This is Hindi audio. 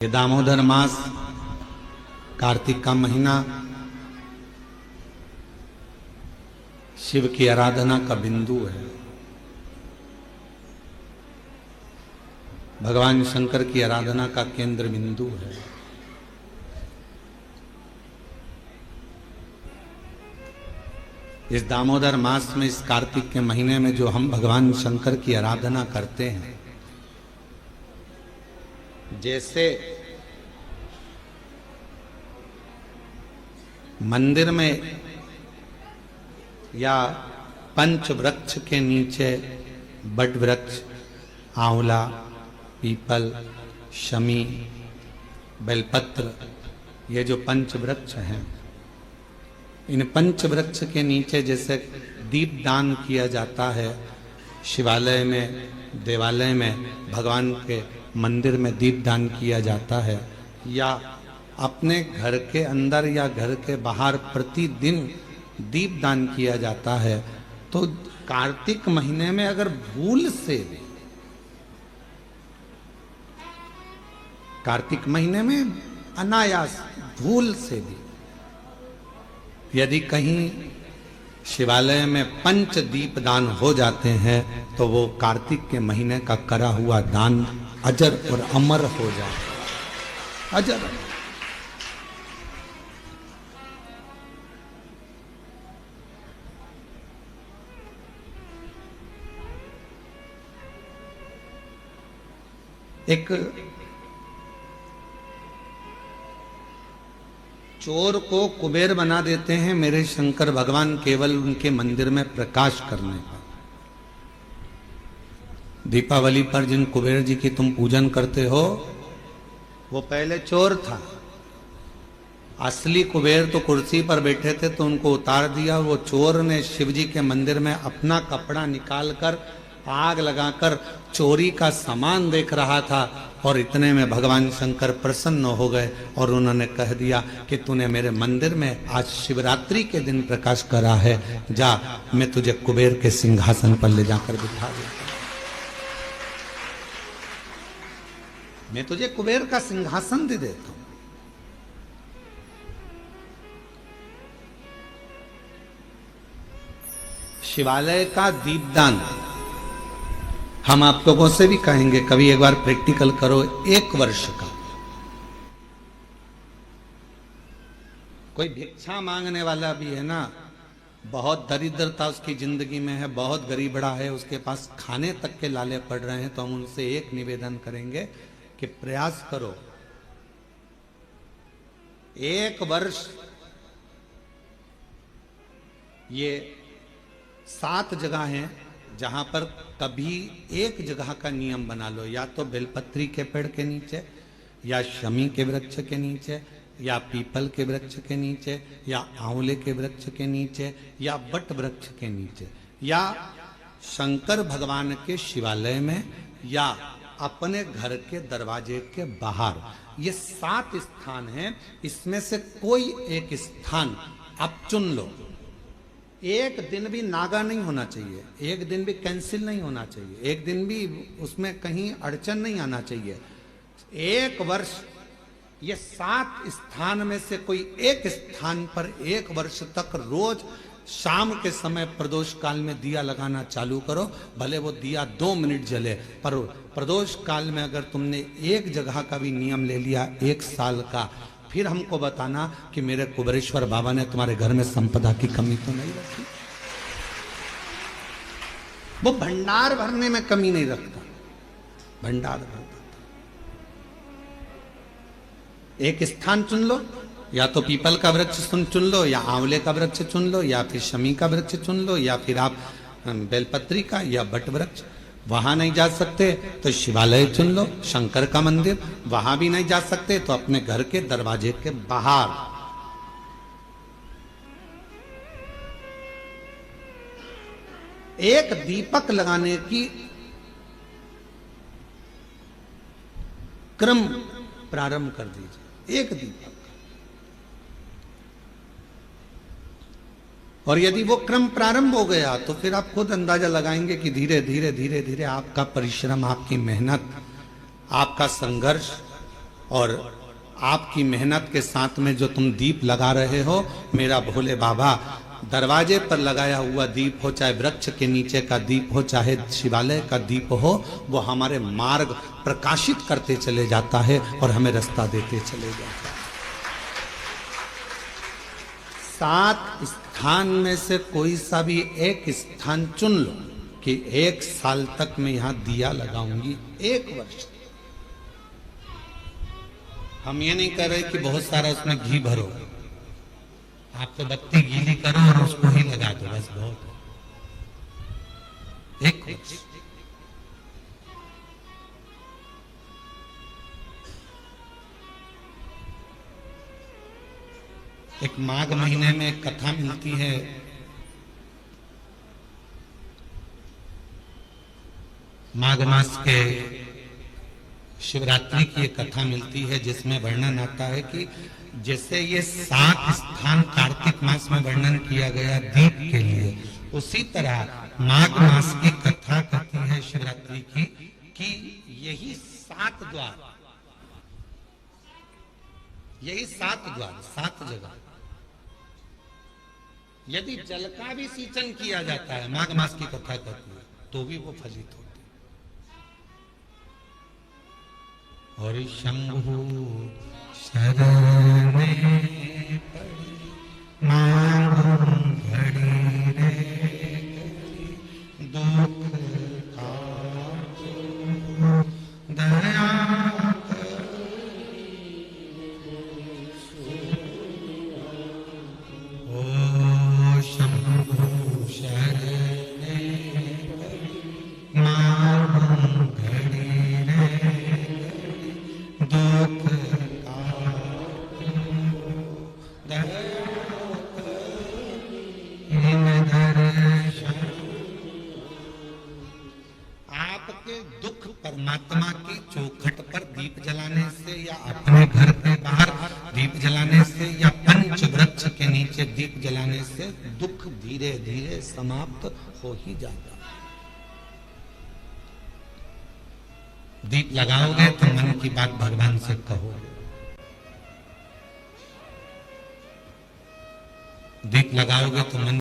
ये दामोदर मास, कार्तिक का महीना शिव की आराधना का बिंदु है। भगवान शंकर की आराधना का केंद्र बिंदु है। इस दामोदर मास में, इस कार्तिक के महीने में जो हम भगवान शंकर की आराधना करते हैं, जैसे मंदिर में या पंच वृक्ष के नीचे बट वृक्ष, आंवला, पीपल, शमी, बेलपत्र, ये जो पंच वृक्ष हैं, इन पंच वृक्ष के नीचे जैसे दीप दान किया जाता है, शिवालय में, देवालय में, भगवान के मंदिर में दीप दान किया जाता है, या अपने घर के अंदर या घर के बाहर प्रतिदिन दीप दान किया जाता है, तो कार्तिक महीने में अगर भूल से, कार्तिक महीने में अनायास भूल से भी यदि कहीं शिवालय में पंच दीप दान हो जाते हैं, तो वो कार्तिक के महीने का करा हुआ दान अजर और अमर हो जाता है। अजर। एक चोर को कुबेर बना देते हैं मेरे शंकर भगवान केवल उनके मंदिर में प्रकाश करने पर। दीपावली पर जिन कुबेर जी की तुम पूजन करते हो, वो पहले चोर था। असली कुबेर तो कुर्सी पर बैठे थे, तो उनको उतार दिया। वो चोर ने शिव जी के मंदिर में अपना कपड़ा निकालकर आग लगाकर चोरी का सामान देख रहा था, और इतने में भगवान शंकर प्रसन्न हो गए और उन्होंने कह दिया कि तूने मेरे मंदिर में आज शिवरात्रि के दिन प्रकाश करा है, जा, मैं तुझे कुबेर के सिंहासन पर ले जाकर बिठा देता हूं। मैं तुझे कुबेर का सिंहासन दे देता हूं। शिवालय का दीपदान हम आप लोगों से भी कहेंगे, कभी एक बार प्रैक्टिकल करो। 1 वर्ष का कोई भिक्षा मांगने वाला भी है ना, बहुत दरिद्रता उसकी जिंदगी में है, बहुत गरीबड़ा है, उसके पास खाने तक के लाले पड़ रहे हैं, तो हम उनसे एक निवेदन करेंगे कि प्रयास करो, 1 वर्ष ये 7 जगह हैं जहां पर कभी एक जगह का नियम बना लो, या तो बेलपत्री के पेड़ के नीचे, या शमी के वृक्ष के नीचे, या पीपल के वृक्ष के नीचे, या आंवले के वृक्ष के नीचे, या बट वृक्ष के नीचे, या शंकर भगवान के शिवालय में, या अपने घर के दरवाजे के बाहर। ये 7 स्थान हैं, इसमें से कोई एक स्थान आप चुन लो। एक दिन भी नागा नहीं होना चाहिए, एक दिन भी कैंसिल नहीं होना चाहिए, एक दिन भी उसमें कहीं अड़चन नहीं आना चाहिए। 1 वर्ष ये 7 स्थान में से कोई एक स्थान पर 1 वर्ष तक रोज शाम के समय प्रदोष काल में दिया लगाना चालू करो। भले वो दिया 2 मिनट जले, पर प्रदोष काल में अगर तुमने एक जगह का भी नियम ले लिया 1 साल का, फिर हमको बताना कि मेरे कुबेरेश्वर बाबा ने तुम्हारे घर में संपदा की कमी तो नहीं रखी। वो भंडार भरने में कमी नहीं रखता, भंडार भरता। एक स्थान चुन लो, या तो पीपल का वृक्ष चुन लो, या आंवले का वृक्ष चुन लो, या फिर शमी का वृक्ष चुन लो, या फिर आप बेलपत्री का या बट वृक्ष। वहां नहीं जा सकते तो शिवालय चुन लो, शंकर का मंदिर। वहां भी नहीं जा सकते तो अपने घर के दरवाजे के बाहर। एक दीपक लगाने की क्रम प्रारंभ कर दीजिए, एक दीपक। और यदि वो क्रम प्रारंभ हो गया तो फिर आप खुद अंदाजा लगाएंगे कि धीरे धीरे धीरे धीरे आपका परिश्रम, आपकी मेहनत, आपका संघर्ष और आपकी मेहनत के साथ में जो तुम दीप लगा रहे हो, मेरा भोले बाबा, दरवाजे पर लगाया हुआ दीप हो, चाहे वृक्ष के नीचे का दीप हो, चाहे शिवालय का दीप हो, वो हमारे मार्ग प्रकाशित करते चले जाता है और हमें रास्ता देते चले जाता है। 7 स्थान में से कोई सा भी एक स्थान चुन लो कि 1 साल तक मैं यहां दिया लगाऊंगी, 1 वर्ष। हम ये नहीं कर रहे कि बहुत सारा उसमें घी भरो, आप तो बत्ती गीली करो और उसको ही लगा दो, बस बहुत है। 1 वर्ष। एक माघ महीने में एक कथा मिलती है, माघ मास के शिवरात्रि की एक कथा मिलती है, जिसमें वर्णन आता है कि जैसे ये 7 स्थान कार्तिक मास में वर्णन किया गया दीप के लिए, उसी तरह माघ मास की कथा कहती है शिवरात्रि की कि यही 7 द्वार, यही 7 द्वार, 7 जगह, यदि जल का भी सिंचन किया जाता है, माघ मास की कथा कहती है, तो भी वो फलित होते। और शंभु शरण में पड़ी मांग घड़ी रे दुख का दया ओ शंभु शरण में मांग घड़ी रे दुख आपके दुख परमात्मा की चौखट पर दीप जलाने से या अपने घर के बाहर दीप जलाने से या पंच वृक्ष के नीचे दीप जलाने से दुख धीरे धीरे समाप्त हो ही जाता है। दीप लगाओगे तो मन की बात भगवान से कहो, दीप लगाओगे तो मन